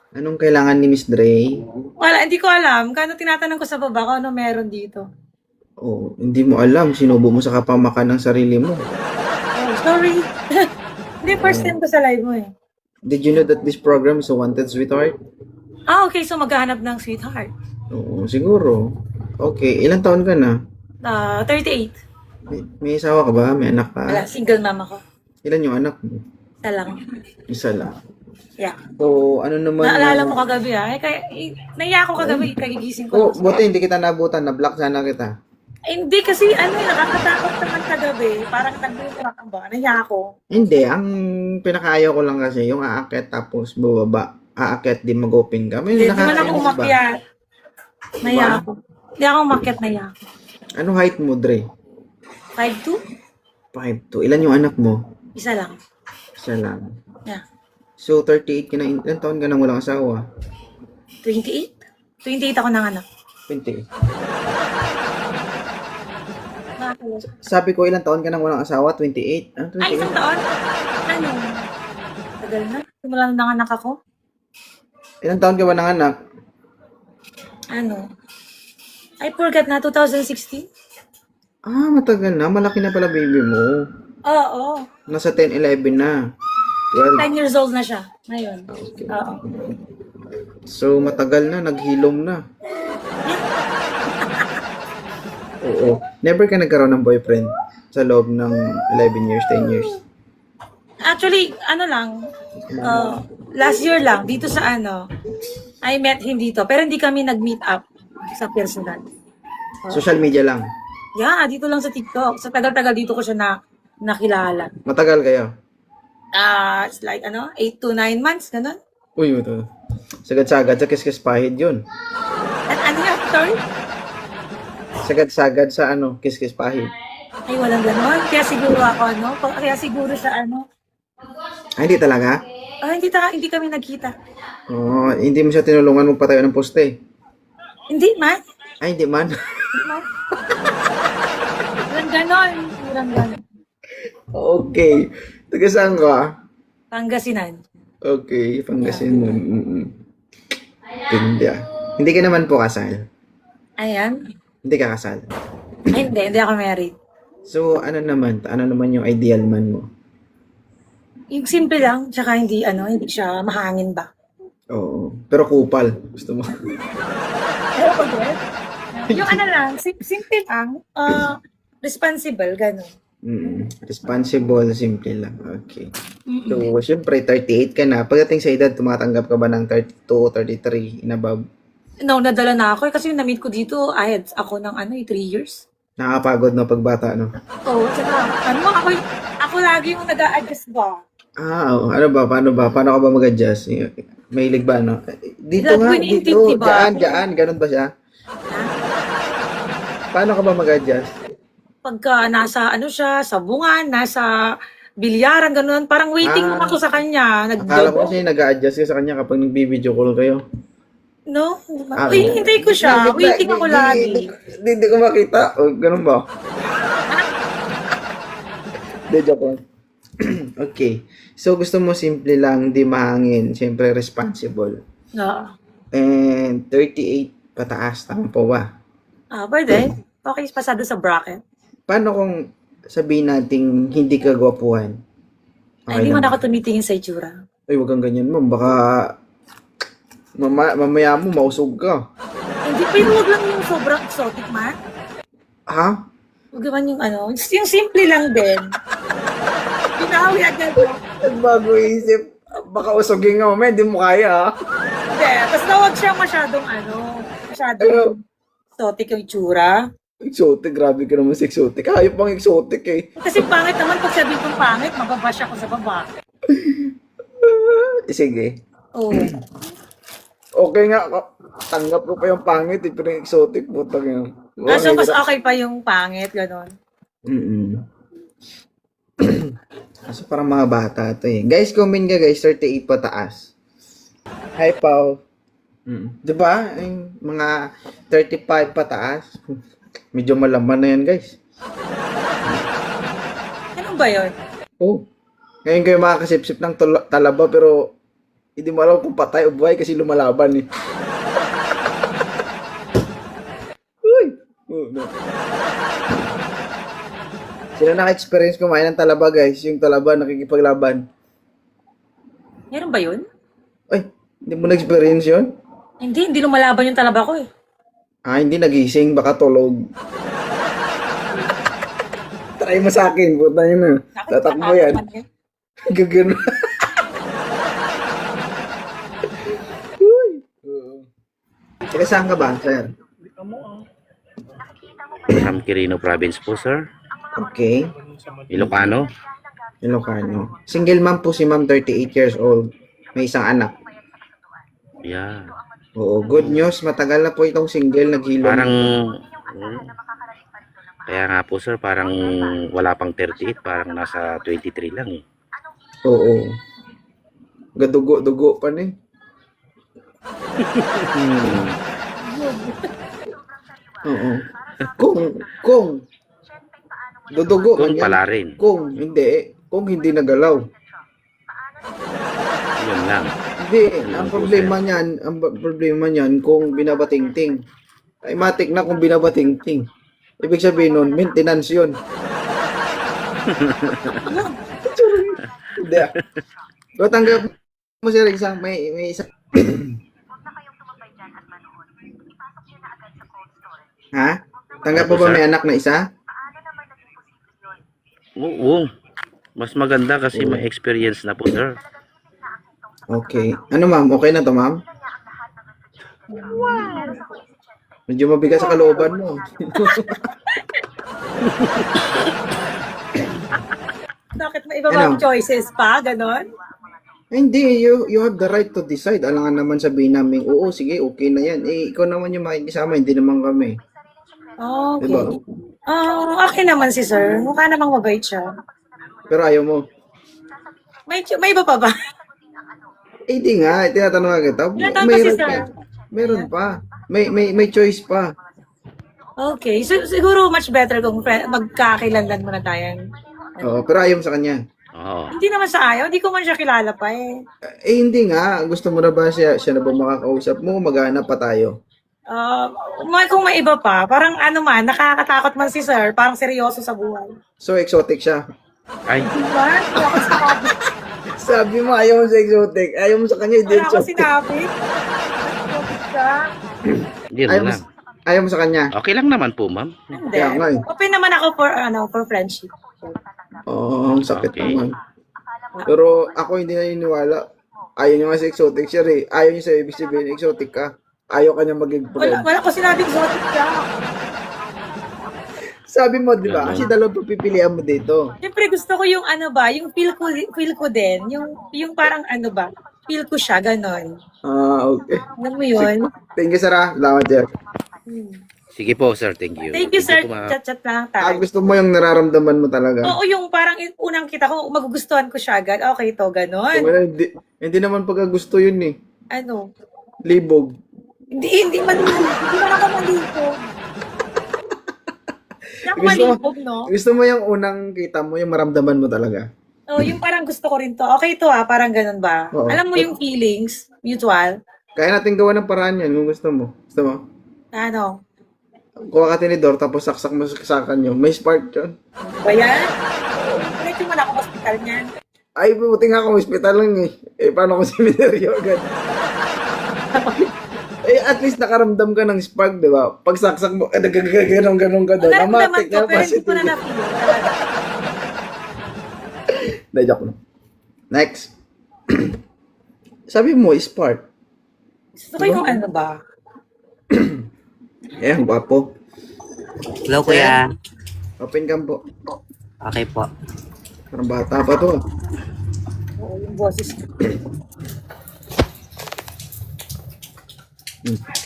Anong kailangan ni Miss Dre? Wala, hindi ko alam. Kano tinatanong ko sa baba kung ano meron dito. Oh, hindi mo alam. Sinubo mo sa kapamakan ng sarili mo. Oh, sorry. Hindi, first Oh. time ko sa live mo eh. Did you know that this program is a wanted sweetheart? Ah, okay. So, maghahanap ng sweetheart. Oo, siguro. Okay, ilang taon ka na? 38. May asawa ka ba? May anak Wala, ka? single mama ko. Ilan yung anak mo? Isa lang. Isa lang. Yeah. So, ano naman Naalala yung... mo kagabi ah. Naiya ako kagabi. Kagigising Oh, ko. buti hindi kita nabutan. Na-block sana kita. Hindi kasi nakakatakot naman kagabi. Parang nagbuburak ang ba. Naiya ako. Hindi, ang pinakaayaw ko lang kasi yung aakyat tapos bubaba. Aakyat di mag-open ka. May Hindi man ako nakakainis ba? umakyat. Naiya ako. Hindi ako umakyat, naiya ako. Anong height mo, Dre? 5'2"? 5'2". Ilan yung anak mo? Isa lang. Isa lang. Yeah. So, 38 ka na. Ilan taon ka nang walang asawa? 28? 28 ako ng anak. 20. Nakakaloka. Sabi ko, ilang taon ka nang walang asawa? 28. Ah, Ay, 28. isang taon? Ano? Tagal na. Simula na ng anak ako. Ilang taon ka ba ng anak? Ano? I forgot na, 2016? Ah, matagal na. Malaki na pala baby mo. Oo. Nasa 10, 11 na. 10 years old na siya. Ngayon. 12. Okay. Oo. So, matagal na. Naghilom na. Oo. Never ka nagkaroon ng boyfriend sa loob ng 11 years, 10 years. Actually, ano lang, last year lang, dito sa I met him dito. Pero hindi kami nag-meet up sa personal. Social media lang. Yeah, dito lang sa TikTok. Sa tagal-tagal dito ko siya nakilala. Matagal kayo. It's like, 8 to 9 months, ganun. Uy, ito. Sagad-sagad sa kiss-kiss pahid yun. At ano yan, sorry? Sagad-sagad sa kiss-kiss pahid. Ay, walang ganun. Kaya siguro ako, kaya siguro siya, Ah, hindi talaga? hindi kami nagkita. Oo, hindi mo siya tinulungan magpatayo ng poste. Hindi man. Ay, hindi man. Hindi man. Walang ganun. Walang ganun. Okay. Taga saan ka? Pangasinan. Okay, Pangasinan. Hindi ah. Hindi ka naman po kasal. Ayan. Hindi ka kasal. Ay, hindi ako married. So, ano naman yung ideal man mo? Yung simple lang, tsaka hindi siya mahangin ba? Oo. Pero kupal. Gusto mo? Pero pag yung lang, simple lang, responsible, gano'n. Responsible, simple lang. Okay. So, syempre, 38 ka na. Pagdating sa edad, tumatanggap ka ba ng 32, 33, in above? No, nadala na ako kasi yung na-meet ko dito, ahead ako ng 3 years. Nakakapagod na pagbata, no? Oo, tsaka, ako lagi yung nag-a-adjust ba? Ah, oo. Ano ba? Paano ba? Paano ka ba mag-adjust? Mahilig ba, no? Dito nga, Gagawin dito. intindi ba? Diyan. Ganun ba siya? Paano ka ba mag-adjust? Pagka nasa siya, sabungan, nasa bilyaran, gano'n, parang waiting lang ako sa kanya. Akala ko kasi nag-a-adjust ka sa kanya kapag nag-video call kayo. No? Uy, hintay ko siya. Waiting ako lagi. Hindi ko makita. O, ganun ba? Hindi, joke lang. Okay. So, gusto mo simple lang, di mahangin. Siyempre, responsible. Oo. And 38 pataas. Tama po ba? Pwede. Okay, pasado sa bracket. Paano kung sabihin nating hindi ka gwapuhan? Ay, hindi lang man ba? ako tumitingin sa itsura. Ay, wag kang ganyan, ma'am. Baka mamaya mo mausog ka. Hindi, pero wag lang yung sobrang exotic, man. Ha? Wag naman yung yung simple lang din. Binawi agad ko. Bago isip, baka usogin nga mamaya, hindi mo kaya, ha? Hindi, basta wag siya masyadong masyadong exotic yung itsura. Exotic, grabe ka naman sa exotic. Hayop pang exotic eh. Kasi pangit naman, pag sabihin kong pangit, mababash ako sa baba. Sige. Oo. Okay nga, tanggap ko pa yung pangit eh, pero yung exotic, putang yun. So, mas okay pa yung pangit, gano'n. Kaso parang mga bata to eh. Guys, comment ka guys, 38 pataas. Hi, Pao. Diba? Yung mga 35 pataas. Medyo malaman na yan, guys. Ano ba yun? Oh. Ngayon kayo makakasipsip ng talaba pero Hindi mo alam kung patay o buhay kasi lumalaban eh. Uy! Oh, no. Sila naka-experience kumain ng talaba, guys. Yung talaba nakikipaglaban. Meron ba yun? Ay, hindi mo na-experience yun? Hindi lumalaban yung talaba ko eh. Ah, hindi nagising. Baka tulog. Try mo sa akin. Puta yun na. Tatakbo yan. Gagano. Uy! Oo. Teka, saan ka ba, sir? From Quirino Province po, sir. Okay. Ilocano. Ilocano. Single mom po si ma'am, 38 years old. May isang anak. Yeah. Oo, good news. Matagal na po itong single naghilo. Parang kaya nga po, sir, parang wala pang 38, parang nasa 23 lang eh. Oo. Gadugo-dugo pa ni. Oo. Kung dudugo Kung man yan. pala rin. Kung hindi nagalaw. Yun lang. Hindi, Yun ang po, problema niyan kung binabatingting. Ay matik na kung binabatingting. Ibig sabihin nun, maintenance yun. Hindi ah. So, tanggap mo sir, may isa. Ha? Tanggap mo ba may anak na isa? Oo. Mas maganda kasi may experience na po, sir. Okay. Ano ma'am? Okay na to ma'am? Medyo mabigat sa kalooban mo. Bakit may iba bang Ano? choices pa? Ganon? Hindi, you have the right to decide. Alangan naman sabihin namin, oo, sige, okay na yan. Eh, ikaw naman yung makikisama, hindi naman kami. Okay. Diba? Okay naman si sir. Mukha namang mabait siya. Pero ayaw mo. May iba pa ba? Eh, di nga, tinatanong nga kita. Tinatanong kasi, Mayroon sir. pa. Meron pa. May choice pa. Okay. So, siguro much better kung magkakilanlan muna tayo. Oo, pero ayaw mo sa kanya. Oo. Hindi naman sa ayaw. Hindi ko man siya kilala pa eh. Eh, hindi nga. Gusto mo na ba siya na ba makakausap mo? Maghanap pa tayo. Kung may iba pa, parang ano man, nakakatakot man si sir. Parang seryoso sa buhay. So, exotic siya. Ay, Diba? Wala ko sinabi. Sabi mo, ayaw mo sa exotic. Ayaw mo sa kanya, hindi Wala ko exotic. sinabi. Exotic siya. yun Ayaw mo, lang. ayaw mo sa kanya. Okay lang naman po, ma'am. Hindi. Kaya nga eh. Open naman ako for friendship. Oo, ang sakit Okay. naman. Pero ako hindi naniniwala. Ayaw niya nga sa exotic siya eh. Ayaw niya sa ibig sabihin, exotic ka. Ayaw ka niya maging friend. Wala ko sinabi exotic siya. Sabi mo, di ba? Ganun. Kasi dalawang pipilian mo dito. Siyempre gusto ko yung ano ba, yung feel ko din, yung parang ano ba, feel ko siya, ganon. Ah, okay. Alam mo yun? Thank you, Sarah. Salamat, Jeff. Sige po, sir. Thank you. Thank you, sir. po, ma'am. Chat-chat lang tayo. Gusto mo yung nararamdaman mo talaga. Oo, yung parang unang kita ko, magugustuhan ko siya agad. Okay to, ganon. Wala, hindi naman pagkagusto yun eh. Ano? Libog. Hindi man ako malito. Hindi ako malibog, no? Gusto mo yung unang kita mo, yung maramdaman mo talaga. Oh, yung parang gusto ko rin to. Okay to parang ganun ba? Oo. Alam mo yung feelings, mutual. Kaya natin gawa ng paraan yan kung gusto mo. Gusto mo? Ano? Kuha ka tinidor, tapos saksak mo sa kanyo. May spark yun. Ba yan? Diretso mo na ako hospital niyan. Ay, buti nga kung hospital lang eh. Eh, paano kung seminaryo agad? Eh, at least nakaramdam ka ng spark, di ba? Pag saksak mo, ganun ka doon. Naramdaman Amatik ko, na, pero hindi ko na positive. na-feel. Talaga. Hindi, joke lang. Next. Sabi mo, spark. Gusto ko yung ano ba? Eh, ang gwapo. Hello, kuya. Open cam po. Okay po. Parang bata pa to. Oo, yung boses.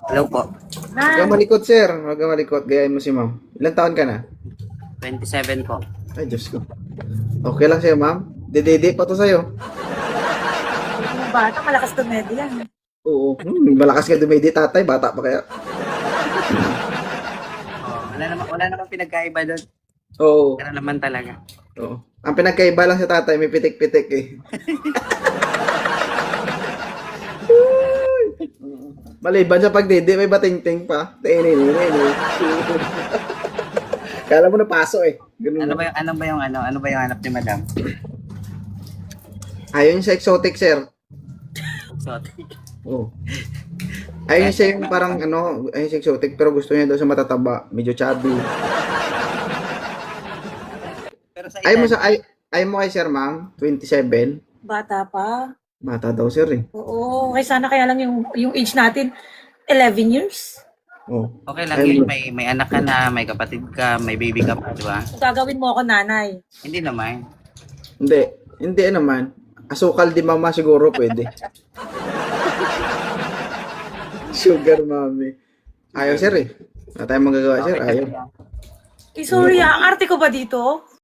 Hello po. Huwag kang malikot, sir. Huwag kang malikot. Gayahin mo si ma'am. Ilan taon ka na? 27 po. Ay, Diyos ko. Okay lang sa'yo, ma'am. Dede pa to sa'yo. Yung bata, malakas to media yan. Oo. Malakas ka dumedi, tatay. Bata pa kaya. Oh, wala naman pinagkaiba doon. Oo. Ganun naman talaga. Oo. Ang pinagkaiba lang sa tatay, may pitik-pitik eh. Maliban sa pagdidi, may bating-ting pa. Kala mo na paso eh. Ganun Ano na. ba yung ano ba yung hanap ni Madam? Ayun sa exotic, sir. So, Oh. Ayun siya yung parang ayun sa exotic pero gusto niya daw sa matataba, medyo chubby. pero sa Ayun mo edad, sa ayun mo kay sir, ma'am, 27. Bata pa. Bata daw sir eh. Oo, kaya sana kaya lang yung age natin, 11 years. Oh. okay lang Ayun yun. mo. May anak ka na, may kapatid ka, may baby ka pa, di ba? Gagawin mo ako nanay. Hindi naman. Hindi naman. Asukal di mama siguro pwede. Sugar mommy. Ayaw sir eh. Wala tayong magagawa sir, ayaw. Eh, sorry ang arte ko ba dito?